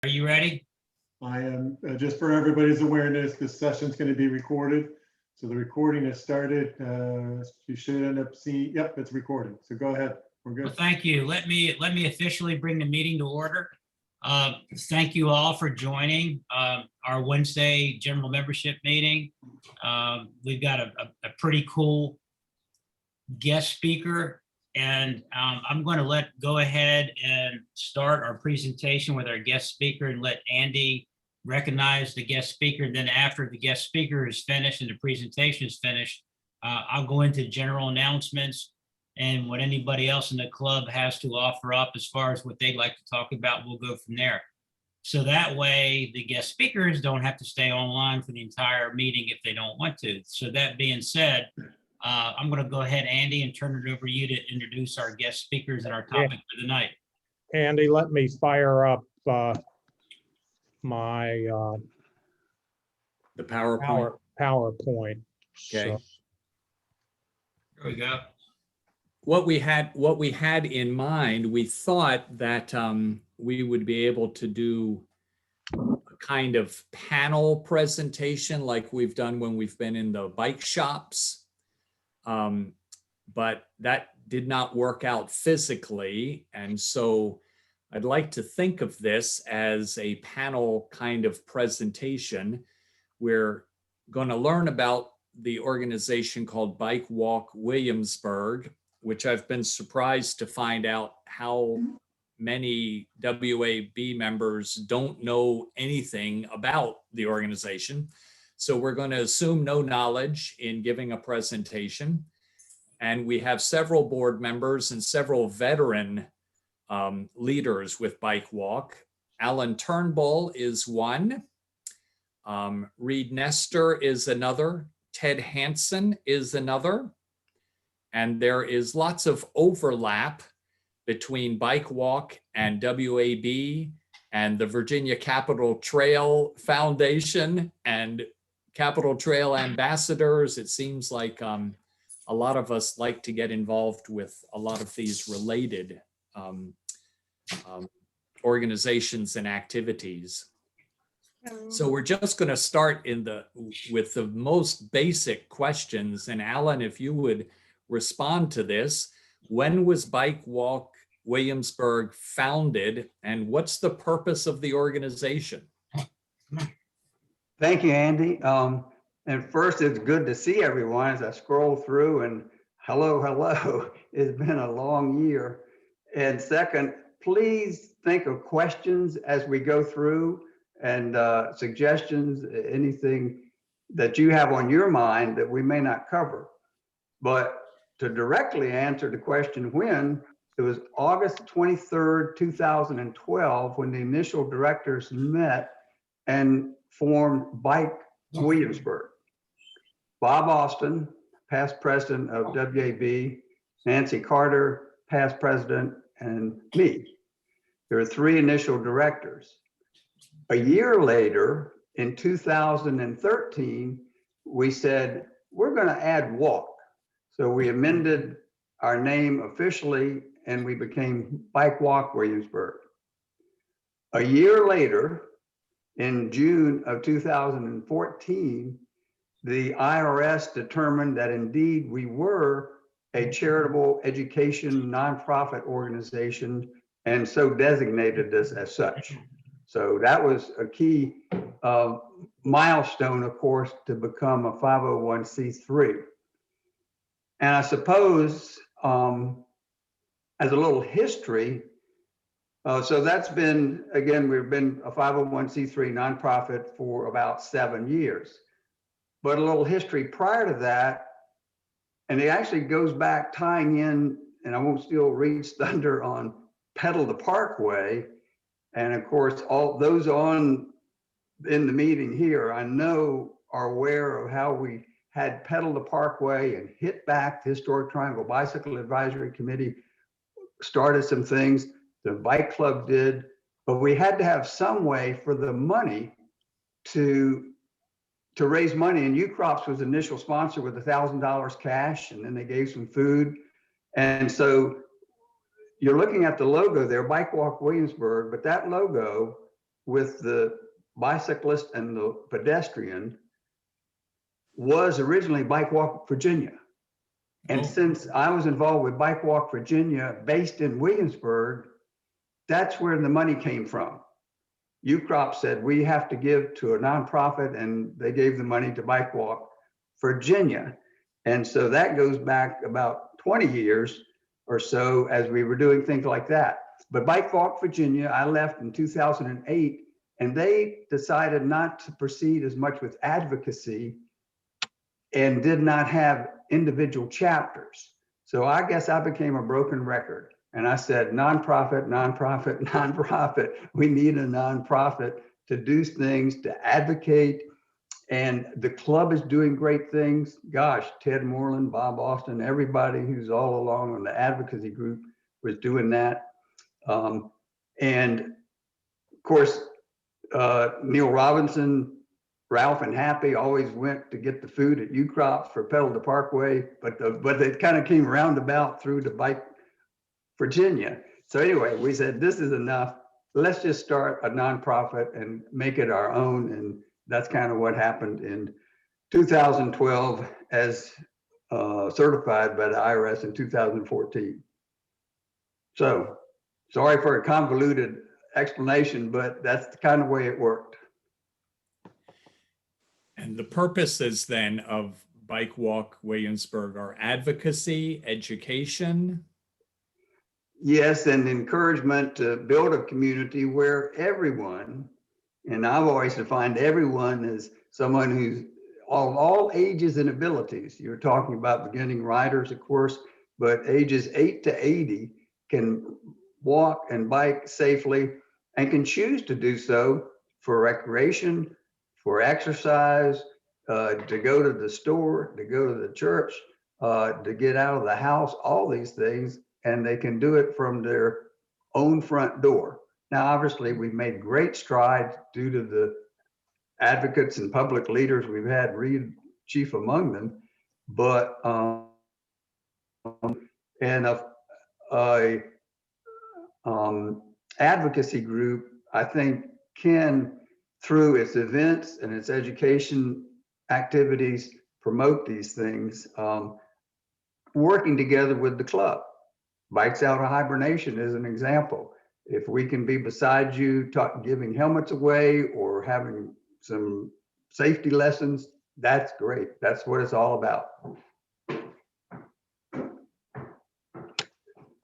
Are you ready? I am, just for everybody's awareness, this session's going to be recorded. So the recording has started. You should end up seeing, yep, it's recording. So go ahead. We're Well, good. thank you. Let me officially bring the meeting to order. Thank you all for joining our Wednesday general membership meeting. We've got a pretty cool guest speaker, and I'm going to go ahead and start our presentation with our guest speaker and let Andy recognize the guest speaker. And then after the guest speaker is finished and the presentation is finished, I'll go into general announcements and what anybody else in the club has to offer up as far as what they'd like to talk about. We'll go from there. So that way the guest speakers don't have to stay online for the entire meeting if they don't want to. So that being said, I'm going to go ahead, Andy, and turn it over to you to introduce our guest speakers and our topic for the night. Andy, let me fire up my The PowerPoint. PowerPoint. Okay. So, There we go. What we had in mind, we thought that we would be able to do a kind of panel presentation like we've done when we've been in the bike shops. But that did not work out physically. And so I'd like to think of this as a panel kind of presentation. We're going to learn about the organization called BikeWalk Williamsburg, which I've been surprised to find out how many WAB members don't know anything about the organization. So we're going to assume no knowledge in giving a presentation. And we have several board members and several veteran leaders with BikeWalk. Alan Turnbull is one. Reed Nestor is another. Ted Hansen is another. And there is lots of overlap between BikeWalk and WAB and the Virginia Capital Trail Foundation and Capital Trail Ambassadors. It seems like a lot of us like to get involved with a lot of these related organizations and activities. So we're just going to start with the most basic questions. And Alan, if you would respond to this, when was BikeWalk Williamsburg founded, and what's the purpose of the organization? Thank you, Andy. And first, it's good to see everyone as I scroll through, and hello. It's been a long year. And second, please think of questions as we go through and suggestions, anything that you have on your mind that we may not cover. But to directly answer the question when, it was August 23rd, 2012, when the initial directors met and formed Bike Williamsburg. Bob Austin, past president of WAB, Nancy Carter, past president, and me. There are three initial directors. A year later, in 2013, we said, we're going to add walk. So we amended our name officially and we became BikeWalk Williamsburg. A year later, in June of 2014, the IRS determined that indeed we were a charitable education nonprofit organization and so designated us as such. So that was a key milestone, of course, to become a 501c3. And I suppose as a little history, so that's been, again, we've been a 501c3 nonprofit for about 7 years. But a little history prior to that, and it actually goes back tying in, and I won't steal Reed's thunder on Pedal the Parkway. And of course, all those on in the meeting here, I know are aware of how we had Pedal the Parkway and Hit Back, the Historic Triangle Bicycle Advisory Committee started some things, the bike club did, but we had to have some way for the money to raise money. And UCrops was the initial sponsor with $1,000 cash, and then they gave some food. And so you're looking at the logo there, BikeWalk Williamsburg, but that logo with the bicyclist and the pedestrian was originally BikeWalk Virginia. And Oh. since I was involved with BikeWalk Virginia, based in Williamsburg, that's where the money came from. UCROP said, we have to give to a nonprofit, and they gave the money to BikeWalk Virginia. And so that goes back about 20 years or so as we were doing things like that. But BikeWalk Virginia, I left in 2008, and they decided not to proceed as much with advocacy and did not have individual chapters. So I guess I became a broken record. And I said, nonprofit, nonprofit, nonprofit. We need a nonprofit to do things, to advocate. And the club is doing great things. Gosh, Ted Moreland, Bob Austin, everybody who's all along on the advocacy group was doing that. And of course, Neil Robinson, Ralph and Happy always went to get the food at UCROP for Pedal to Parkway, but it kind of came roundabout through to Bike Virginia. So anyway, we said, this is enough. Let's just start a nonprofit and make it our own. And that's kind of what happened in 2012 as certified by the IRS in 2014. So sorry for a convoluted explanation, but that's the kind of way it worked. And the purposes then of BikeWalk Williamsburg are advocacy, education. Yes, and encouragement to build a community where everyone, and I've always defined everyone as someone who's of all ages and abilities. You're talking about beginning riders, of course, but ages 8 to 80 can walk and bike safely and can choose to do so for recreation, for exercise, to go to the store, to go to the church, to get out of the house, all these things, and they can do it from their own front door. Now, obviously, we've made great strides due to the advocates and public leaders we've had, Reed chief among them, but advocacy group, I think, can, through its events and its education activities, promote these things, working together with the club. Bikes Out of Hibernation is an example. If we can be beside you, giving helmets away or having some safety lessons, that's great. That's what it's all about.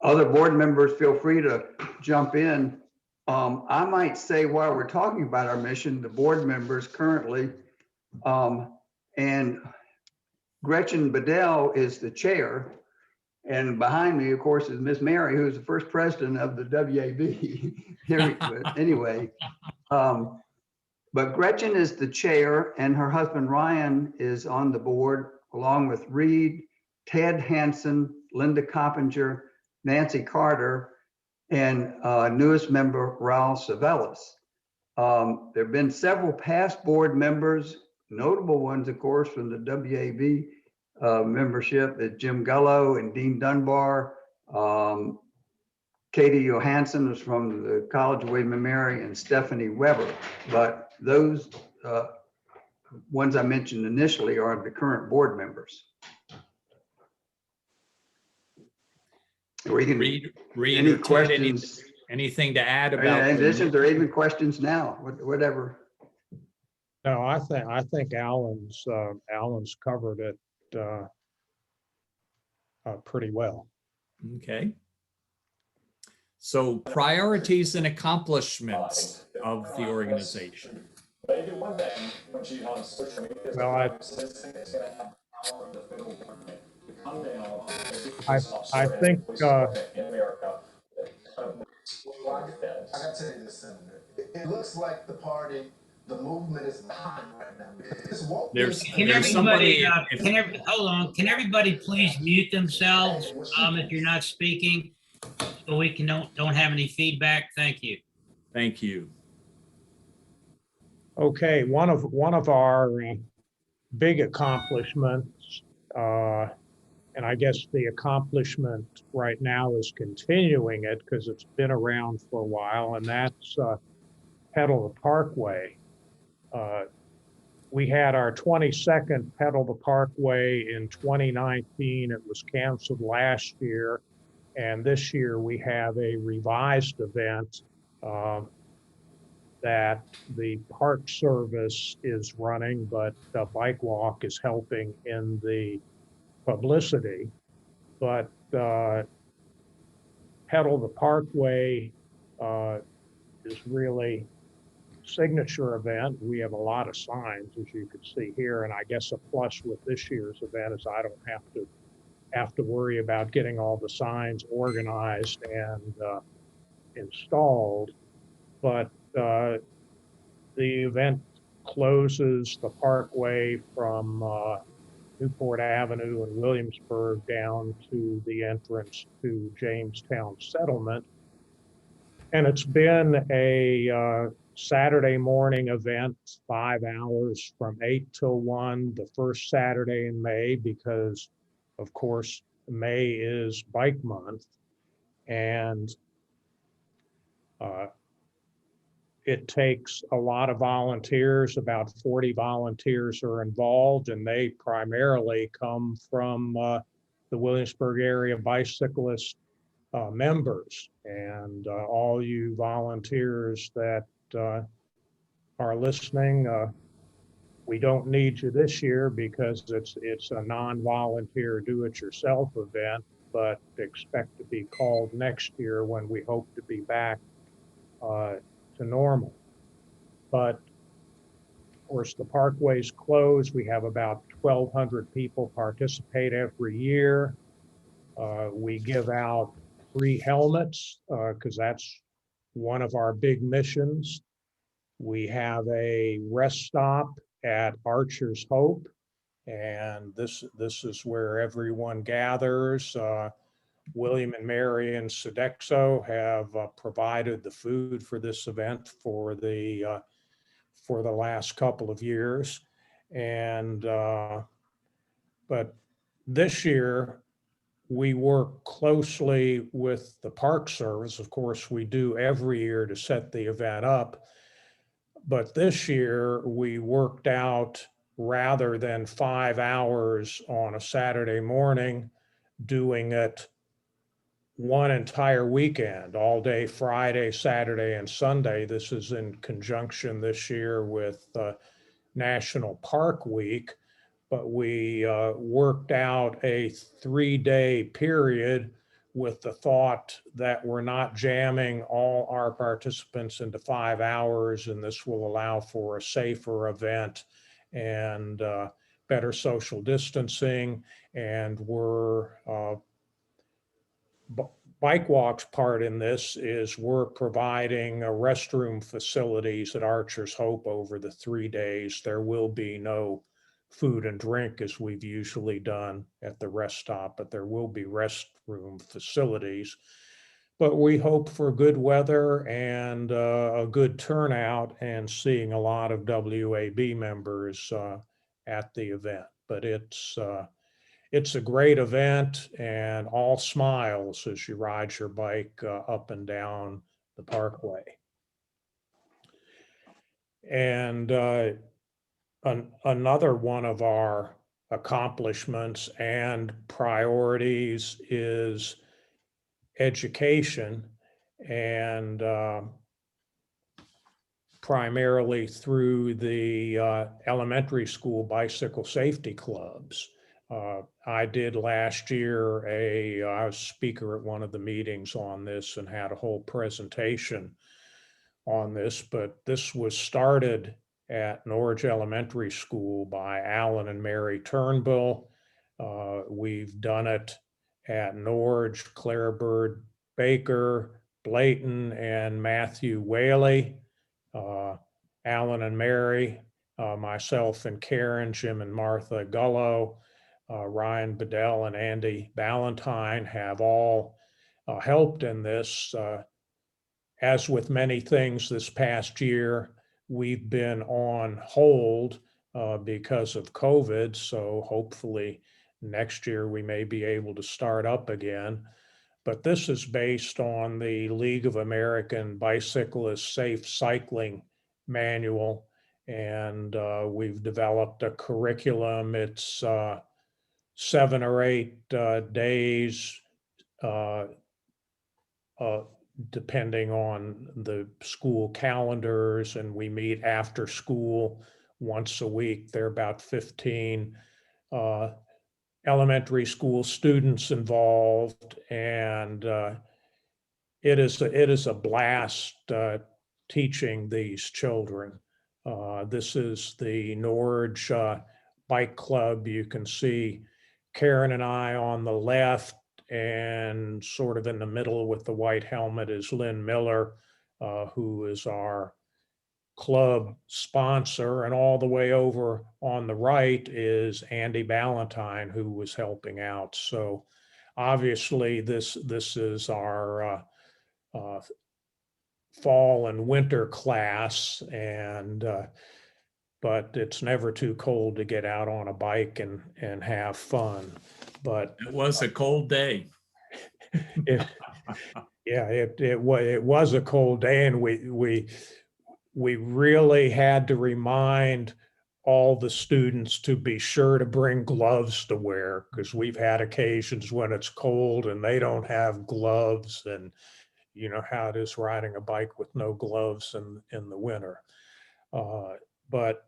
Other board members, feel free to jump in. I might say, while we're talking about our mission, the board members currently, and Gretchen Bedell is the chair. And behind me, of course, is Miss Mary, who is the first president of the WAB. But anyway, but Gretchen is the chair, and her husband Ryan is on the board, along with Reed, Ted Hansen, Linda Coppinger, Nancy Carter, and newest member Raul Savelis. There have been several past board members, notable ones, of course, from the WAB membership, at Jim Gullo and Dean Dunbar. Katie Johansson was from the College of William & Mary, and Stephanie Weber. But those ones I mentioned initially are the current board members. We can Read any or Ted, questions. anything to add about? In addition, there are even questions now, whatever. No, I think Alan's covered it pretty well. Okay. So priorities and accomplishments of the organization. Well, I think I gotta tell you this, Senator. It looks like the party, the movement is behind right now. This won't be There's Somebody, somebody. hold on, can everybody please mute themselves if you're not speaking? So we can don't have any feedback. Thank you. Thank you. okay. One of our big accomplishments, and I guess the accomplishment right now is continuing it because it's been around for a while, and that's Pedal the Parkway. We had our 22nd Pedal the Parkway in 2019. It was canceled last year. And this year we have a revised event that the Park Service is running, but BikeWalk is helping in the publicity. But Pedal the Parkway is really signature event. We have a lot of signs, as you can see here, and I guess a plus with this year's event is I don't have to worry about getting all the signs organized and installed. But the event closes the parkway from Newport Avenue in Williamsburg down to the entrance to Jamestown Settlement. And it's been a Saturday morning event, 5 hours from 8 till 1, the first Saturday in May, because of course, May is Bike Month. And it takes a lot of volunteers. About 40 volunteers are involved, and they primarily come from the Williamsburg area bicyclist members. And all you volunteers that are listening, we don't need you this year because it's a non-volunteer do-it-yourself event, but expect to be called next year when we hope to be back to normal. But of course, the parkway's closed. We have about 1,200 people participate every year. We give out free helmets because that's one of our big missions. We have a rest stop at Archer's Hope, and this is where everyone gathers. William and Mary and Sodexo have provided the food for this event for the last couple of years, and but this year we work closely with the Park Service. Of course, we do every year to set the event up. But this year we worked out, rather than 5 hours on a Saturday morning, doing it one entire weekend, all day Friday, Saturday, and Sunday. This is in conjunction this year with National Park Week, but we worked out a 3-day period with the thought that we're not jamming all our participants into 5 hours, and this will allow for a safer event and better social distancing. And BikeWalk's part in this is we're providing restroom facilities at Archer's Hope over the 3 days. There will be no food and drink as we've usually done at the rest stop, but there will be restroom facilities. But we hope for good weather and a good turnout and seeing a lot of WAB members at the event. But it's a great event and all smiles as you ride your bike up and down the parkway. And another one of our accomplishments and priorities is education, and primarily through the elementary school bicycle safety clubs. I did last year I was speaker at one of the meetings on this and had a whole presentation on this, but this was started at Norwich Elementary School by Alan and Mary Turnbull. We've done it at Norwich, Claribird, Baker, Blayton, and Matthew Whaley. Alan and Mary, myself and Karen, Jim and Martha Gullo, Ryan Bedell and Andy Ballantyne have all helped in this. As with many things this past year, we've been on hold because of COVID. So hopefully next year we may be able to start up again. but this is based on the League of American Bicyclists Safe Cycling Manual. And we've developed a curriculum. It's 7 or 8 days, depending on the school calendars, and we meet after school once a week. There are about 15 elementary school students involved, and it is a blast teaching these children. This is the Norge Bike Club. You can see Karen and I on the left, and sort of in the middle with the white helmet is Lynn Miller, who is our club sponsor. And all the way over on the right is Andy Ballantyne, who was helping out. So obviously this is our fall and winter class, and but it's never too cold to get out on a bike and have fun. But It was a cold day. it, yeah, it was a cold day, and we really had to remind all the students to be sure to bring gloves to wear, because we've had occasions when it's cold and they don't have gloves, and you know how it is riding a bike with no gloves in the winter. But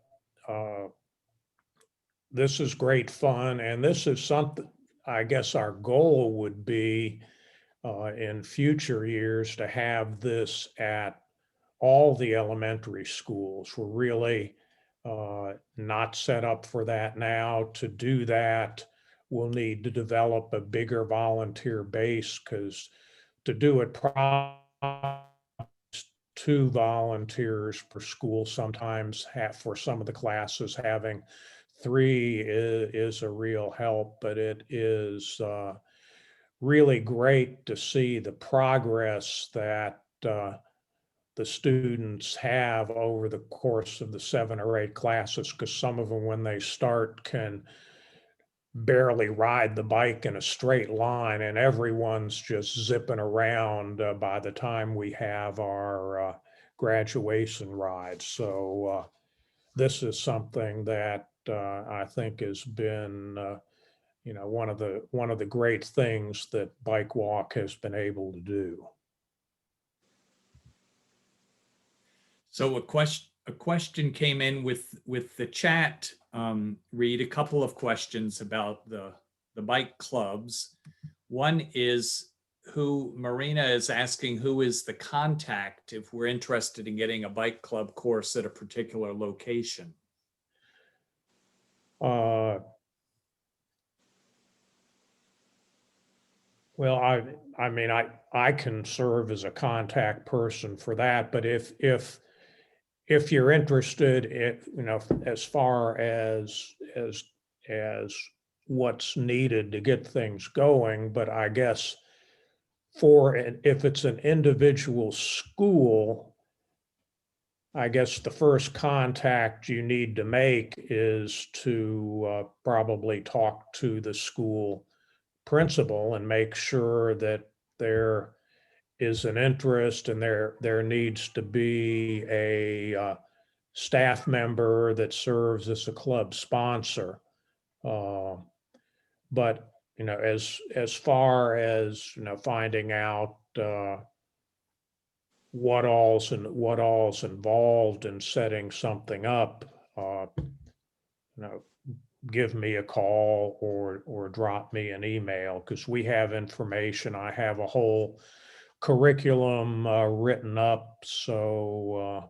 this is great fun, and this is something, I guess our goal would be in future years to have this at all the elementary schools. We're really not set up for that now. To do that, we'll need to develop a bigger volunteer base, because to do it properly, 2 volunteers per school. Sometimes for some of the classes, having 3 is a real help, but it is really great to see the progress that the students have over the course of the 7 or 8 classes, because some of them, when they start, can barely ride the bike in a straight line, and everyone's just zipping around by the time we have our graduation ride. So this is something that I think has been one of the great things that BikeWalk has been able to do. So a question came in with the chat. Read a couple of questions about the bike clubs. One is, Marina is asking, who is the contact if we're interested in getting a bike club course at a particular location? Well, I mean, I can serve as a contact person for that, but if you're interested in, as far as what's needed to get things going, but I guess if it's an individual school, I guess the first contact you need to make is to probably talk to the school principal and make sure that there is an interest, and there needs to be a staff member that serves as a club sponsor. But as far as finding out what all's involved in setting something up, give me a call or drop me an email, because we have information. I have a whole curriculum written up, so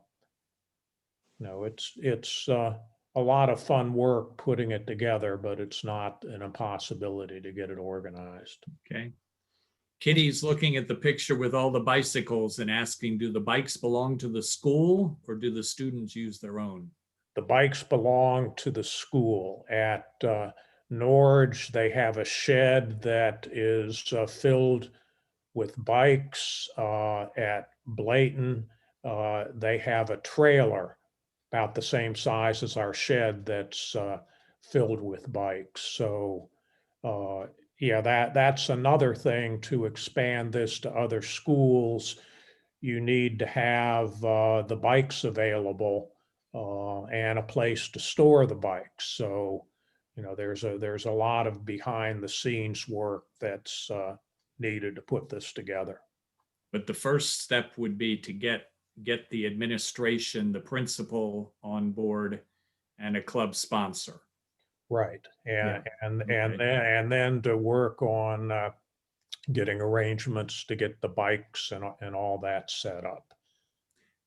it's a lot of fun work putting it together, but it's not an impossibility to get it organized. Okay. Kitty's looking at the picture with all the bicycles and asking, do the bikes belong to the school or do the students use their own? The bikes belong to the school. At Norge, they have a shed that is filled with bikes. At Blayton, they have a trailer about the same size as our shed that's filled with bikes. So yeah, that's another thing to expand this to other schools. You need to have the bikes available and a place to store the bikes. So, you know, there's a lot of behind the scenes work that's needed to put this together. But the first step would be to get the administration, the principal on board, and a club sponsor. Right. Yeah. And then to work on getting arrangements to get the bikes and all that set up.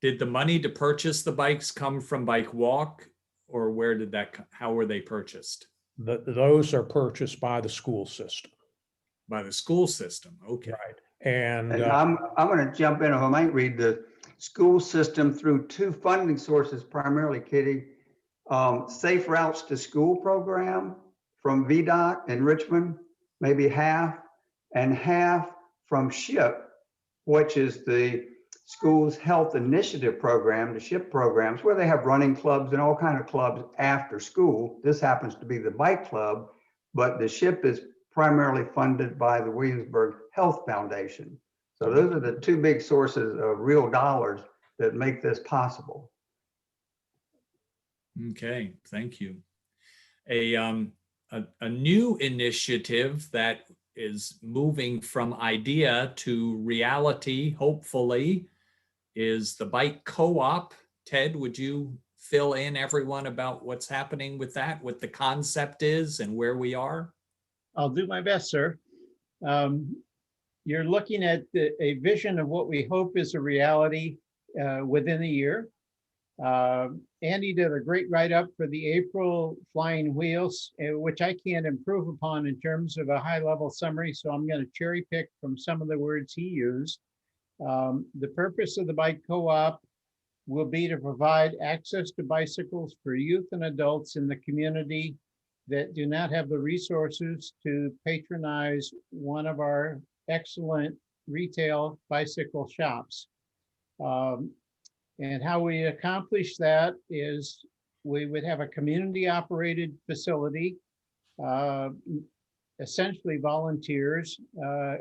Did the money to purchase the bikes come from BikeWalk, or where did how were they purchased? Those are purchased by the school system. By the school system. Okay. Right. And And I'm going to jump in if I might read the school system through two funding sources, primarily, Kitty. Safe Routes to School program from VDOT in Richmond, maybe half, and half from SHIP, which is the school's health initiative program, the SHIP programs, where they have running clubs and all kinds of clubs after school. This happens to be the bike club, but the SHIP is primarily funded by the Williamsburg Health Foundation. So those are the two big sources of real dollars that make this possible. Okay, thank you. A new initiative that is moving from idea to reality, hopefully, is the Bike Co-op. Ted, would you fill in everyone about what's happening with that, what the concept is and where we are? I'll do my best, sir. You're looking at a vision of what we hope is a reality within a year. Andy did a great write-up for the April Flying Wheels, which I can't improve upon in terms of a high-level summary, so I'm going to cherry pick from some of the words he used. The purpose of the Bike Co-op will be to provide access to bicycles for youth and adults in the community that do not have the resources to patronize one of our excellent retail bicycle shops. And how we accomplish that is we would have a community-operated facility, essentially volunteers.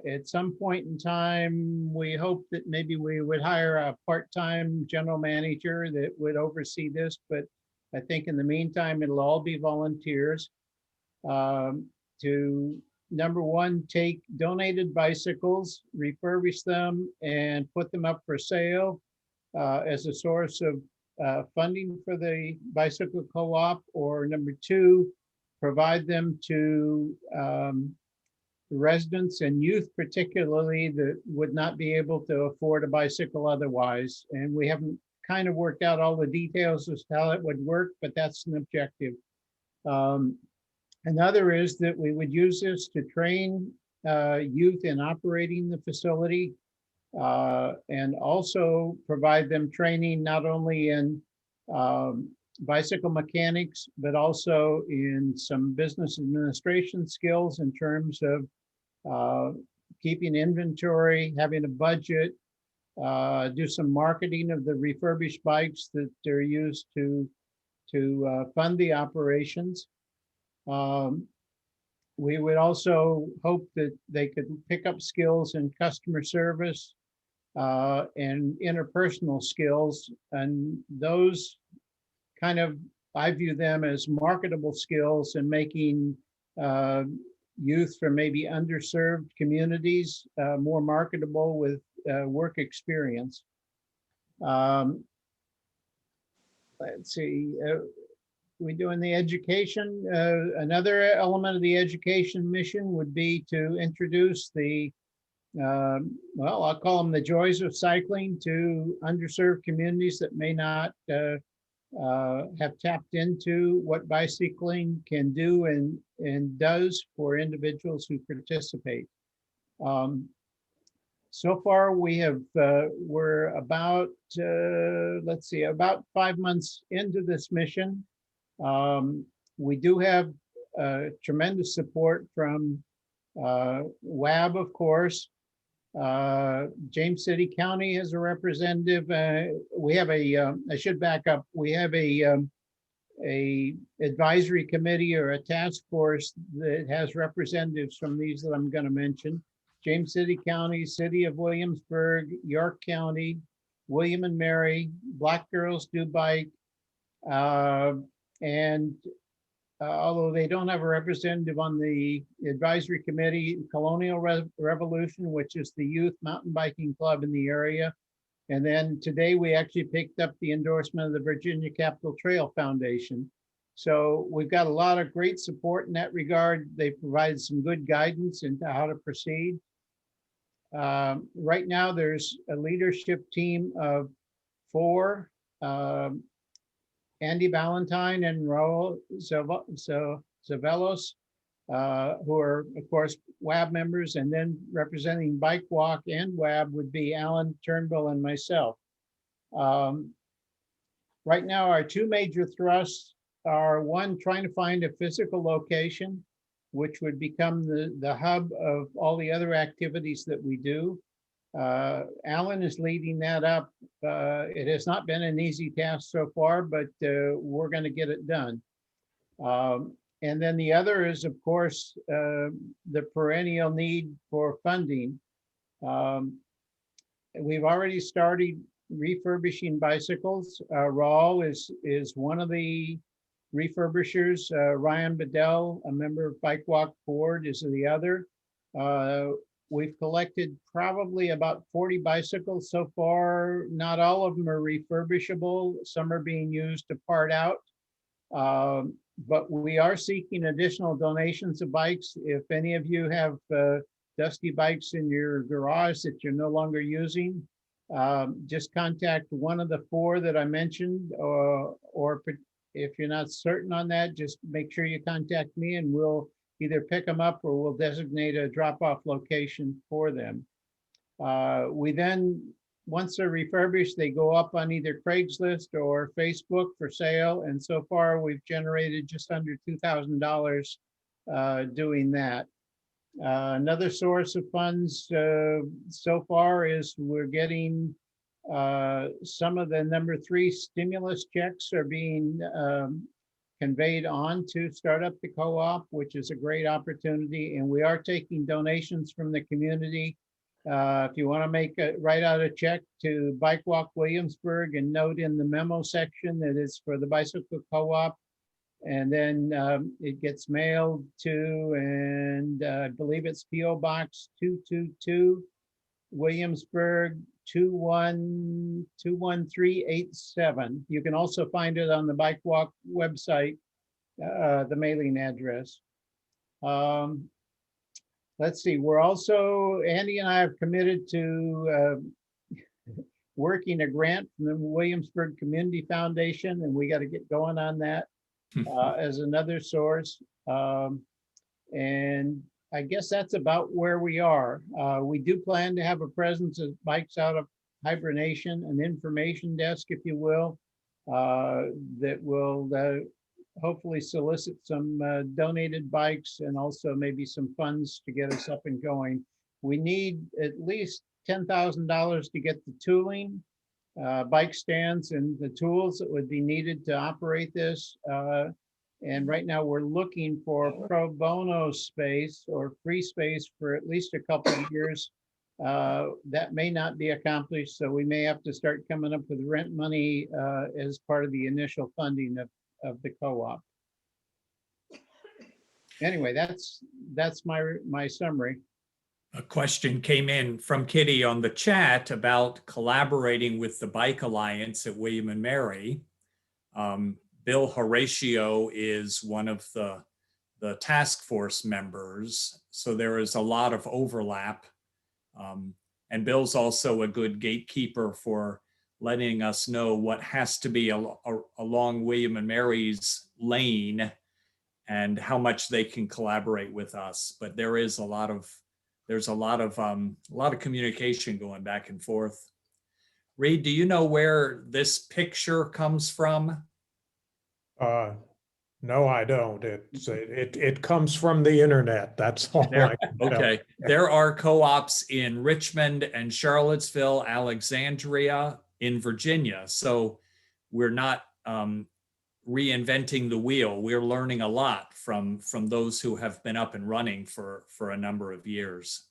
At some point in time, we hope that maybe we would hire a part-time general manager that would oversee this, but I think in the meantime, it'll all be volunteers to, number one, take donated bicycles, refurbish them, and put them up for sale as a source of funding for the bicycle co-op, or number two, provide them to residents and youth particularly that would not be able to afford a bicycle otherwise. And we haven't kind of worked out all the details as to how it would work, but that's an objective. Another is that we would use this to train youth in operating the facility, and also provide them training not only in bicycle mechanics, but also in some business administration skills in terms of keeping inventory, having a budget, do some marketing of the refurbished bikes that they're used to fund the operations. We would also hope that they could pick up skills in customer service and interpersonal skills, and those kind of, I view them as marketable skills in making youth from maybe underserved communities more marketable with work experience. Let's see, we doing the education. Another element of the education mission would be to introduce the, well, I'll call them the joys of cycling to underserved communities that may not have tapped into what bicycling can do and does for individuals who participate. So far, we have, we're about, let's see, about 5 months into this mission. We do have tremendous support from WAB, of course. James City County has a representative. We have a, I should back up, we have a a advisory committee or a task force that has representatives from these that I'm going to mention. James City County, City of Williamsburg, York County, William and Mary, Black Girls Do Bike, and although they don't have a representative on the advisory committee, Colonial Revolution, which is the youth mountain biking club in the area. And then today we actually picked up the endorsement of the Virginia Capitol Trail Foundation. So we've got a lot of great support in that regard. They provided some good guidance into how to proceed. Right now, there's a leadership team of 4, Andy Valentine and Raul Zavelos, who are, of course, WAB members, and then representing BikeWalk and WAB would be Alan Turnbull and myself. Right now, our 2 major thrusts are, one, trying to find a physical location, which would become the hub of all the other activities that we do. Alan is leading that up. It has not been an easy task so far, but we're going to get it done. And then the other is, of course, the perennial need for funding. We've already started refurbishing bicycles. Raul is one of the refurbishers. Ryan Bedell, a member of BikeWalk Board, is the other. We've collected probably about 40 bicycles so far. Not all of them are refurbishable. Some are being used to part out. But we are seeking additional donations of bikes. If any of you have dusty bikes in your garage that you're no longer using, just contact one of the 4 that I mentioned, or if you're not certain on that, just make sure you contact me and we'll either pick them up or we'll designate a drop-off location for them. We then, once they're refurbished, they go up on either Craigslist or Facebook for sale. And so far, we've generated just under $2,000 doing that. Another source of funds so far is we're getting some of the number 3 stimulus checks are being conveyed on to start up the co-op, which is a great opportunity. And we are taking donations from the community. If you want to write out a check to BikeWalk Williamsburg and note in the memo section that it's for the bicycle co-op, and then it gets mailed to, and I believe it's PO Box 222, Williamsburg 21387. You can also find it on the BikeWalk website, the mailing address. Let's see, we're also, Andy and I have committed to working a grant from the Williamsburg Community Foundation, and we got to get going on that as another source. And I guess that's about where we are. We do plan to have a presence of Bikes Out of Hibernation, an information desk, if you will, that will hopefully solicit some donated bikes and also maybe some funds to get us up and going. We need at least $10,000 to get the tooling, bike stands, and the tools that would be needed to operate this. And right now we're looking for pro bono space or free space for at least a couple of years. That may not be accomplished, so we may have to start coming up with rent money as part of the initial funding of the co-op. Anyway, that's my summary. A question came in from Kitty on the chat about collaborating with the Bike Alliance at William and Mary. Bill Horatio is one of the task force members, so there is a lot of overlap. And Bill's also a good gatekeeper for letting us know what has to be along William and Mary's lane and how much they can collaborate with us. But there is a lot of communication going back and forth. Reed, do you know where this picture comes from? No, I don't. It comes from the internet. That's all I can tell. Okay. There are co-ops in Richmond and Charlottesville, Alexandria, in Virginia. So we're not reinventing the wheel. We're learning a lot from those who have been up and running for a number of years.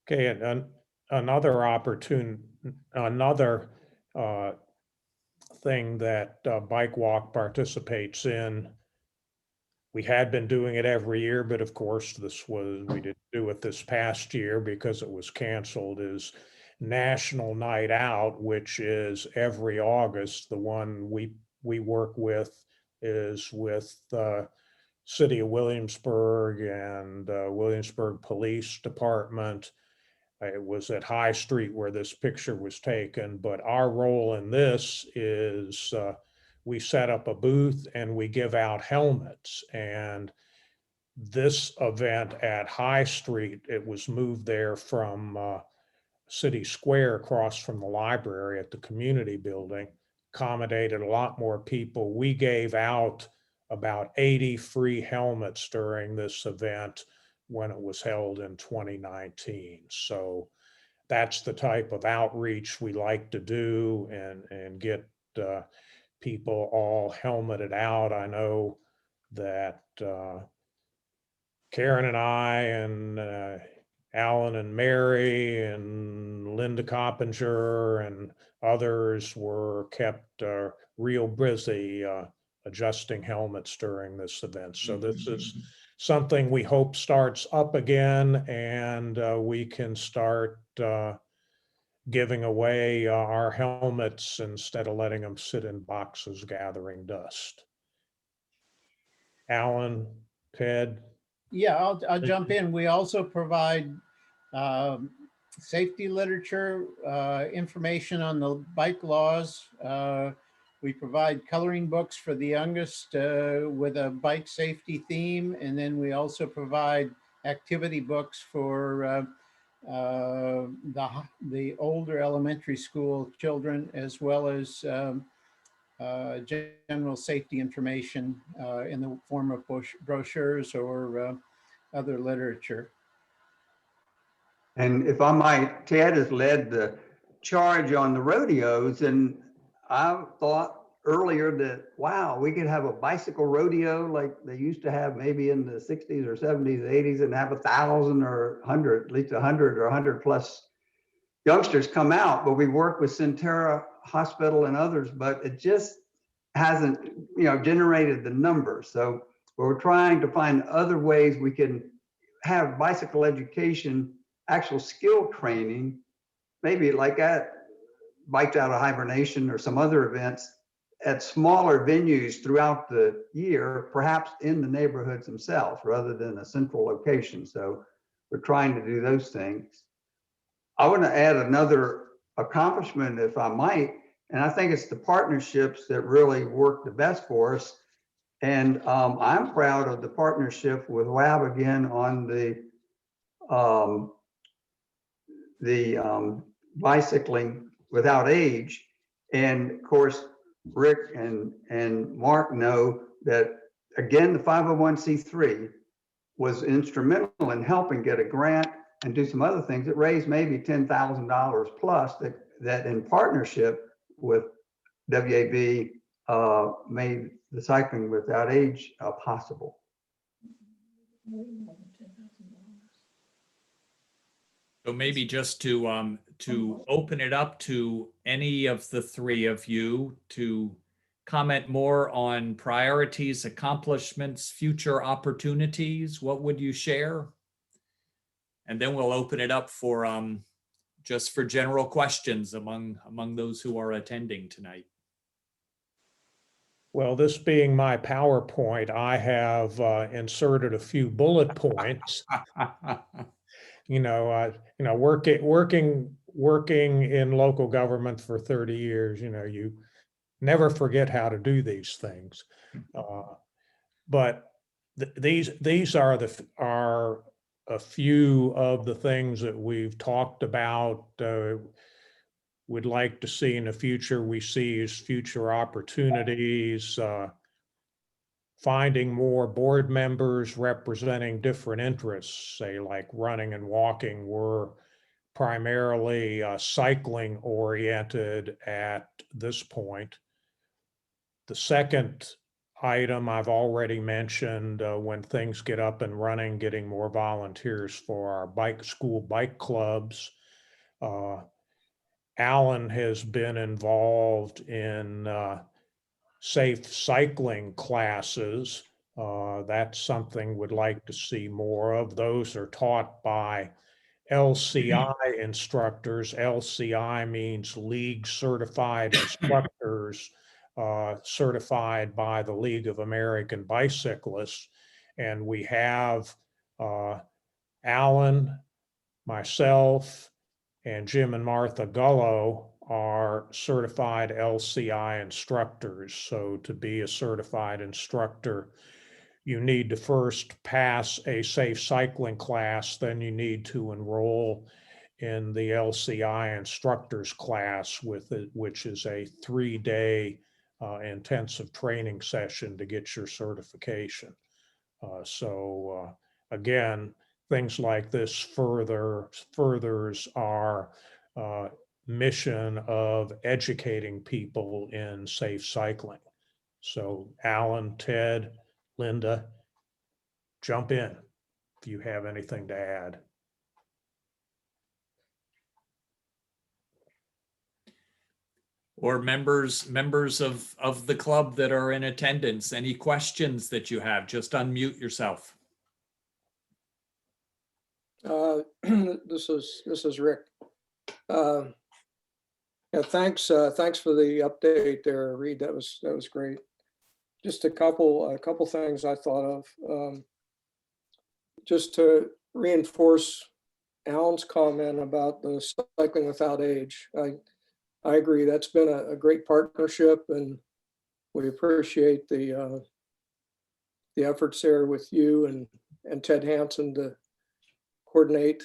Okay, and another thing that Bike Walk participates in. We had been doing it every year, but of course we didn't do it this past year because it was canceled, is National Night Out, which is every August. The one we work with is with City of Williamsburg and Williamsburg Police Department. It was at High Street where this picture was taken, but our role in this is we set up a booth and we give out helmets. And this event at High Street, it was moved there from City Square across from the library at the community building, accommodated a lot more people. We gave out about 80 free helmets during this event when it was held in 2019. So that's the type of outreach we like to do and get people all helmeted out. I know that Karen and I and Alan and Mary and Linda Coppinger and others were kept real busy adjusting helmets during this event. So this is something we hope starts up again, and we can start giving away our helmets instead of letting them sit in boxes gathering dust. Alan, Ted? Yeah, I'll jump in. We also provide safety literature, information on the bike laws. We provide coloring books for the youngest with a bike safety theme. And then we also provide activity books for the older elementary school children, as well as general safety information in the form of brochures or other literature. And if I might, Ted has led the charge on the rodeos, and I thought earlier that, wow, we could have a bicycle rodeo like they used to have maybe in the 60s or 70s, 80s, and have 1,000 or 100, at least 100 or 100 plus youngsters come out. But we work with Centera Hospital and others, but it just hasn't, generated the numbers. So we're trying to find other ways we can have bicycle education, actual skill training, maybe like at Biked Out of Hibernation or some other events at smaller venues throughout the year, perhaps in the neighborhoods themselves rather than a central location. So we're trying to do those things. I want to add another accomplishment, if I might, and I think it's the partnerships that really work the best for us. And I'm proud of the partnership with WAB again on the bicycling without age. And of course, Rick and Mark know that, again, the 501c3 was instrumental in helping get a grant and do some other things that raised maybe $10,000 plus that in partnership with WAB made the cycling without age possible. So maybe just to open it up to any of the three of you to comment more on priorities, accomplishments, future opportunities, what would you share? And then we'll open it up for just for general questions among those who are attending tonight. Well, this being my PowerPoint, I have inserted a few bullet points. Working in local government for 30 years, you never forget how to do these things. But these are a few of the things that we've talked about, would like to see in the future. We see as future opportunities, finding more board members representing different interests, say like running and walking. We're primarily cycling oriented at this point. The second item I've already mentioned, when things get up and running, getting more volunteers for our school bike clubs. Alan has been involved in safe cycling classes. That's something we'd like to see more of. Those are taught by LCI instructors. LCI means League Certified Instructors, certified by the League of American Bicyclists. And we have Alan, myself, and Jim and Martha Gullo are certified LCI instructors. So to be a certified instructor, you need to first pass a safe cycling class, then you need to enroll in the LCI instructors class, which is a 3-day intensive training session to get your certification. Again, things like this furthers our mission of educating people in safe cycling. So Alan, Ted, Linda, jump in if you have anything to add. Or members of the club that are in attendance, any questions that you have, just unmute yourself. This is Rick. Yeah, thanks for the update there, Reed. That was great. Just a couple things I thought of. Just to reinforce Alan's comment about the cycling without age. I agree. That's been a great partnership, and we appreciate the efforts there with you and Ted Hansen to coordinate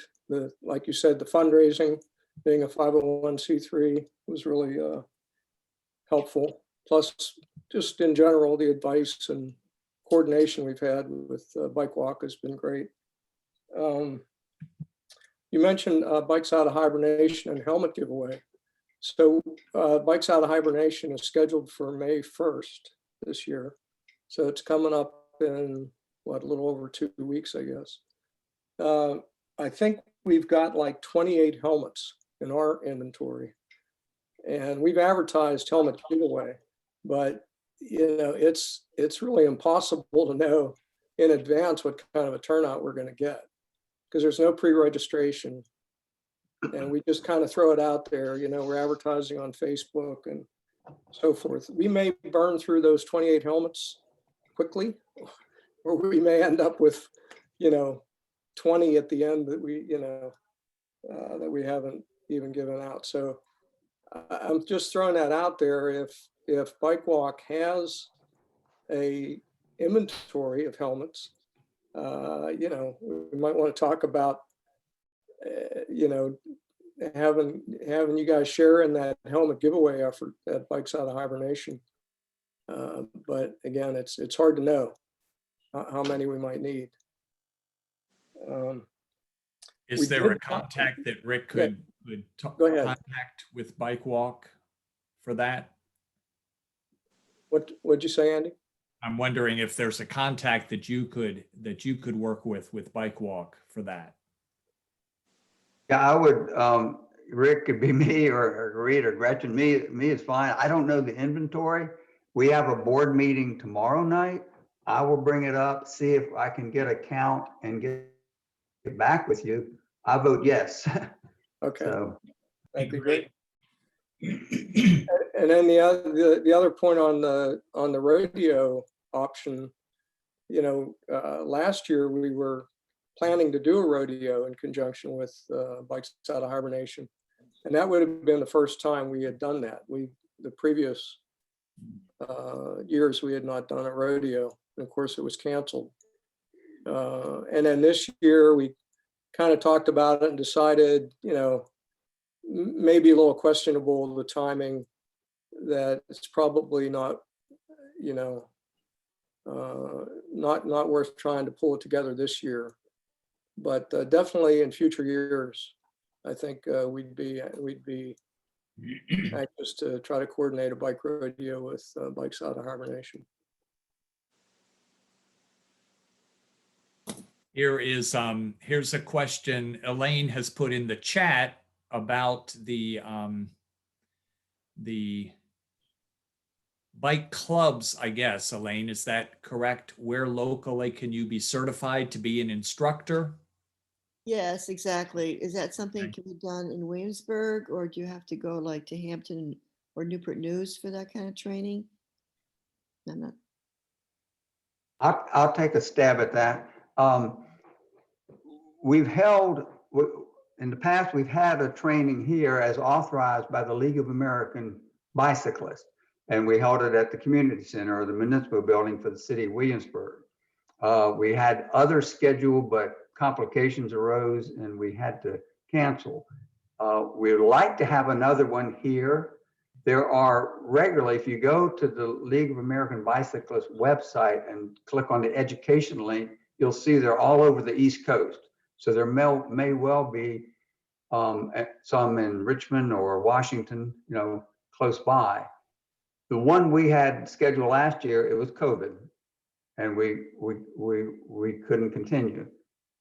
like you said, the fundraising. Being a 501c3 was really helpful. Plus, just in general, the advice and coordination we've had with BikeWalk has been great. You mentioned Bikes Out of Hibernation and helmet giveaway. So Bikes Out of Hibernation is scheduled for May 1st this year. So it's coming up in a little over 2 weeks, I guess. I think we've got like 28 helmets in our inventory, and we've advertised helmet giveaway, but it's really impossible to know in advance what kind of a turnout we're going to get, because there's no pre-registration, and we just kind of throw it out there. We're advertising on Facebook and so forth. We may burn through those 28 helmets quickly, or we may end up with 20 at the end that we haven't even given out. So I'm just throwing that out there. If BikeWalk has a inventory of helmets, we might want to talk about, having you guys share in that helmet giveaway effort at Bikes Out of Hibernation. But again, it's hard to know how many we might need. Is there a contact that Rick could contact with BikeWalk for that? What'd you say, Andy? I'm wondering if there's a contact that you could work with BikeWalk for that. Yeah, I would, Rick could be me or Reed or Gretchen. Me is fine. I don't know the inventory. We have a board meeting tomorrow night. I will bring it up, see if I can get a count and get back with you. I vote yes. Okay. So, that'd be great. And then the other point on the rodeo option, last year we were planning to do a rodeo in conjunction with Bikes Out of Hibernation, and that would have been the first time we had done that. The previous years we had not done a rodeo, and of course it was canceled. And then this year we kind of talked about it and decided, maybe a little questionable the timing, that it's probably not worth trying to pull it together this year, but definitely in future years I think we'd be anxious to try to coordinate a bike rodeo with Bikes Out of Hibernation. Here's a question Elaine has put in the chat about the bike clubs, I guess. Elaine, is that correct? Where locally can you be certified to be an instructor? Yes, exactly. Is that something Okay. can be done in Williamsburg, or do you have to go like to Hampton or Newport News for that kind of training? I'm not. I'll take a stab at that. We've held, in the past, we've had a training here as authorized by the League of American Bicyclists. And we held it at the community center or the municipal building for the city of Williamsburg. We had others scheduled, but complications arose and we had to cancel. We would like to have another one here. There are regularly, if you go to the League of American Bicyclists website and click on the education link, you'll see they're all over the East Coast. So there may well be some in Richmond or Washington, close by. The one we had scheduled last year, it was COVID, and we couldn't continue.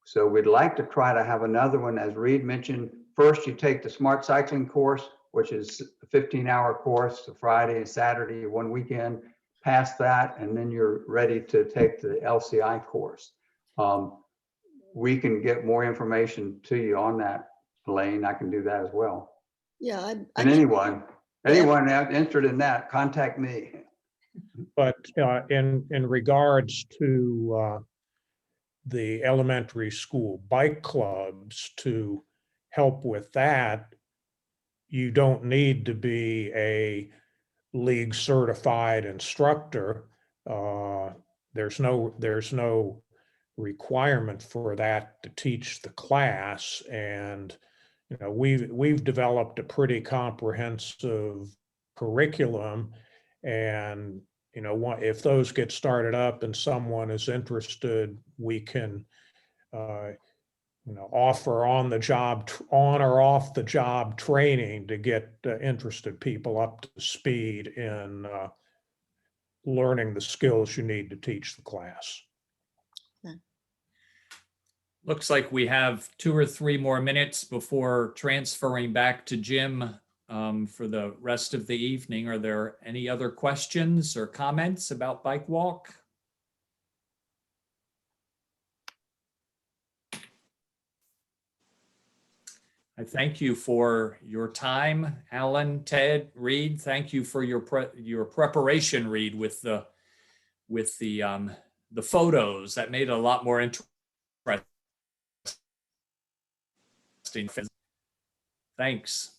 So we'd like to try to have another one, as Reed mentioned. First, you take the smart cycling course, which is a 15-hour course, a Friday and Saturday, one weekend. Past that, and then you're ready to take the LCI course. We can get more information to you on that, Elaine. I can do that as well. Yeah, And anyone interested in that, contact me. But in regards to the elementary school bike clubs, to help with that, you don't need to be a league certified instructor. There's no requirement for that to teach the class. And we've developed a pretty comprehensive curriculum, and if those get started up and someone is interested, we can offer on or off the job training to get interested people up to speed in learning the skills you need to teach the class. Looks like we have 2 or 3 more minutes before transferring back to Jim for the rest of the evening. Are there any other questions or comments about BikeWalk? I thank you for your time, Alan, Ted, Reed. Thank you for your preparation, Reed, with the photos. That made it a lot more interesting. Thanks.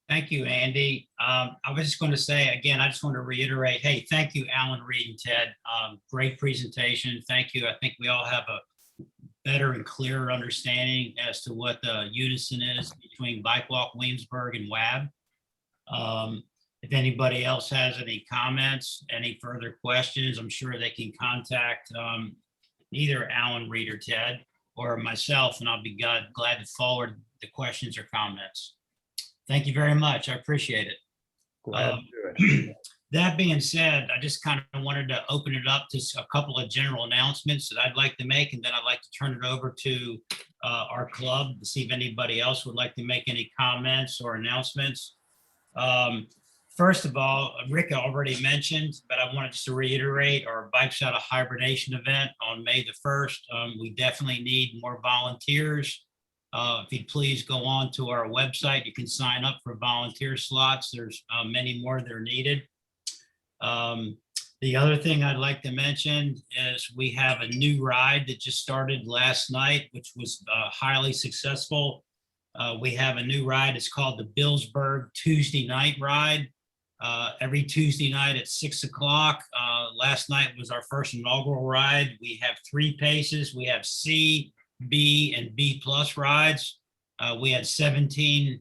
Thank you, Andy. I was just going to say, again, I just want to reiterate, hey, thank you, Alan, Reed, and Ted. Great presentation. Thank you. I think we all have a better and clearer understanding as to what the unison is between BikeWalk Williamsburg and WAB. If anybody else has any comments, any further questions, I'm sure they can contact either Alan, Reed, or Ted, or myself, and I'll be glad to forward the questions or comments. Thank you very much. I appreciate it. Glad to do it. That being said, I just kind of wanted to open it up to a couple of general announcements that I'd like to make, and then I'd like to turn it over to our club to see if anybody else would like to make any comments or announcements. First of all, Rick already mentioned, but I wanted just to reiterate our Bikes Out of Hibernation event on May the 1st. We definitely need more volunteers. If you'd please go on to our website, you can sign up for volunteer slots. There's many more that are needed. The other thing I'd like to mention is we have a new ride that just started last night, which was highly successful. We have a new ride. It's called the Billsburg Tuesday Night Ride. Every Tuesday night at 6 o'clock. Last night was our first inaugural ride. We have 3 paces. We have C, B, and B plus rides. We had 17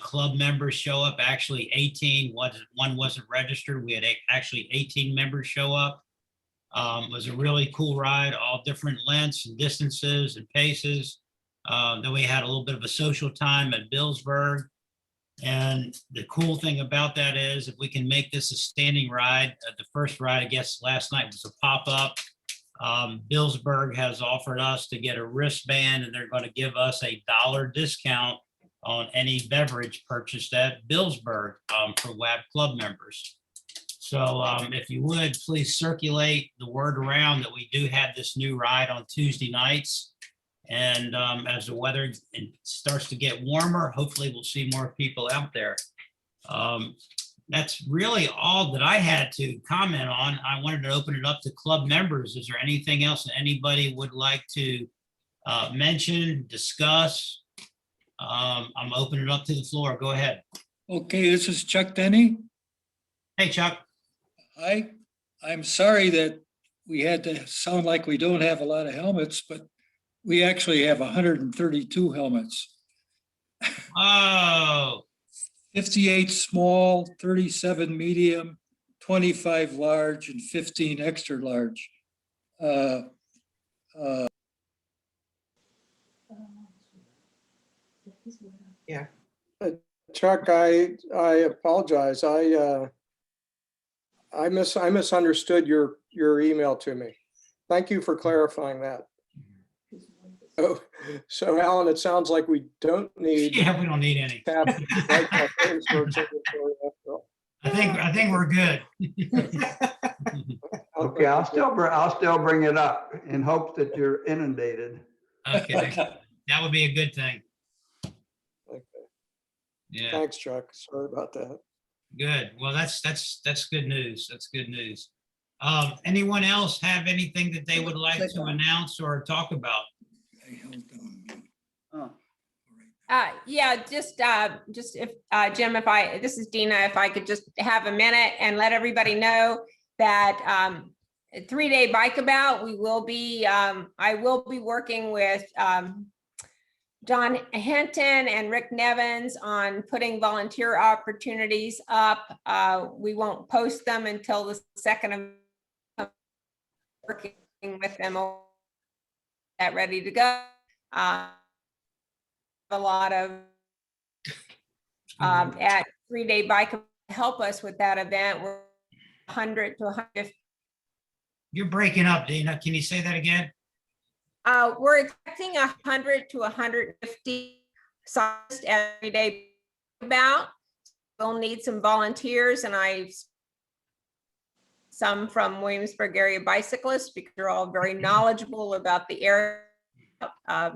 club members show up. Actually 18, one wasn't registered. We had actually 18 members show up. It was a really cool ride, all different lengths and distances and paces. Then we had a little bit of a social time at Billsburg. And the cool thing about that is if we can make this a standing ride, the first ride, I guess, last night was a pop-up. Billsburg has offered us to get a wristband, and they're going to give us a $1 discount on any beverage purchased at Billsburg for WAB club members. So if you would, please circulate the word around that we do have this new ride on Tuesday nights. And as the weather starts to get warmer, hopefully we'll see more people out there. That's really all that I had to comment on. I wanted to open it up to club members. Is there anything else that anybody would like to mention, discuss? I'm opening it up to the floor. Go ahead. Okay, this is Chuck Denny. Hey, Chuck. I'm sorry that we had to sound like we don't have a lot of helmets, but we actually have 132 helmets. Oh, 58 small, 37 medium, 25 large, and 15 extra large. Chuck, I apologize. I misunderstood your email to me. Thank you for clarifying that. So Alan, it sounds like we don't need. yeah, we don't need any. to have BikeWalk Williamsburg's inventory after all. I think we're good. Okay, I'll still bring it up in hopes that you're inundated. Okay, that would be a good thing. Okay. Yeah, Thanks, Chuck. Sorry about that. good. Well, that's good news. That's good news. Anyone else have anything that they would like to announce or talk about? Yeah, just if, Jim, this is Dina, if I could just have a minute and let everybody know that 3-day bike about, I will be working with John Hinton and Rick Nevins on putting volunteer opportunities up. We won't post them until the 2nd of working with them that ready to go. A lot of at 3-day bike help us with that event. We're 100 to 150. You're breaking up, Dina. Can you say that again? We're expecting 100 to 150 cyclists every day about. We'll need some volunteers, and some from Williamsburg area bicyclists, because they're all very knowledgeable about the area,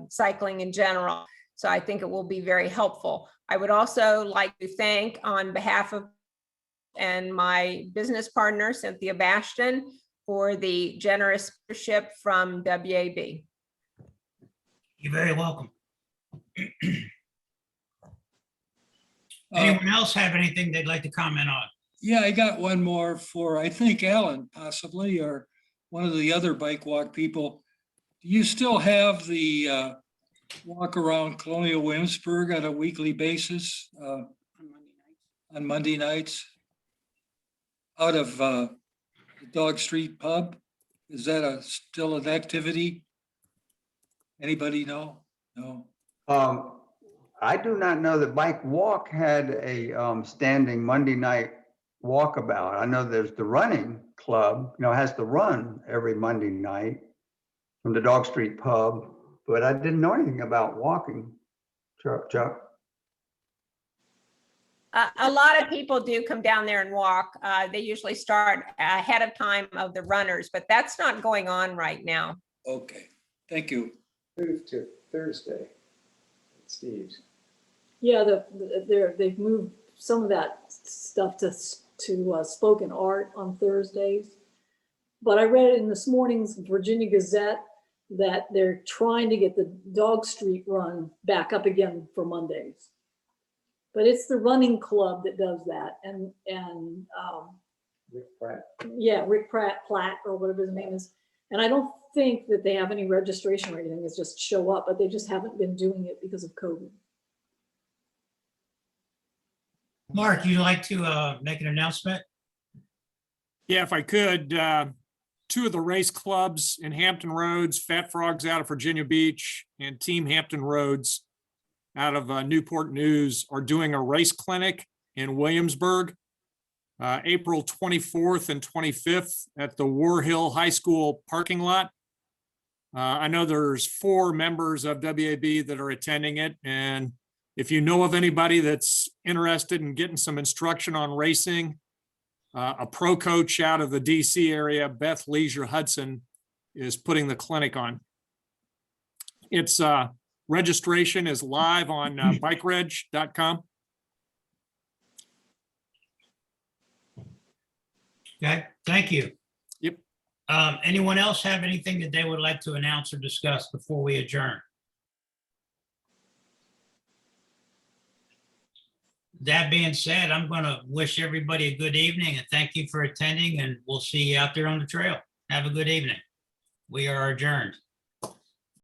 cycling in general. So I think it will be very helpful. I would also like to thank, on behalf of and my business partner, Cynthia Bastion, for the generous leadership from WAB. You're very welcome. Anyone else have anything they'd like to comment on? Yeah, I got one more for, I think, Alan, possibly, or one of the other bike walk people. Do you still have the walk around Colonial Williamsburg on a weekly basis on Monday nights out of the Dog Street Pub? Is that still an activity? Anybody know? No. I do not know that BikeWalk had a standing Monday night walkabout. I know there's the running club, has the run every Monday night from the Dog Street Pub, but I didn't know anything about walking. Chuck. A lot of people do come down there and walk. They usually start ahead of time of the runners, but that's not going on right now. Okay, thank you. Moved to Thursday, Steve's. Yeah, they've moved some of that stuff to spoken art on Thursdays. But I read in this morning's Virginia Gazette that they're trying to get the Dog Street Run back up again for Mondays. But it's the running club that does that, and Rick Pratt. Yeah, Rick Platt, or whatever his name is. And I don't think that they have any registration or anything. It's just show up, but they just haven't been doing it because of COVID. Mark, you'd like to make an announcement? Yeah, if I could, two of the race clubs in Hampton Roads, Fat Frogs out of Virginia Beach and Team Hampton Roads out of Newport News are doing a race clinic in Williamsburg, April 24th and 25th at the War Hill High School parking lot. I know there's 4 members of WAB that are attending it. And if you know of anybody that's interested in getting some instruction on racing, a pro coach out of the DC area, Beth Leisure Hudson, is putting the clinic on. It's registration is live on bikereg.com. Okay, thank you. Yep. Anyone else have anything that they would like to announce or discuss before we adjourn? That being said, I'm going to wish everybody a good evening and thank you for attending, and we'll see you out there on the trail. Have a good evening. We are adjourned.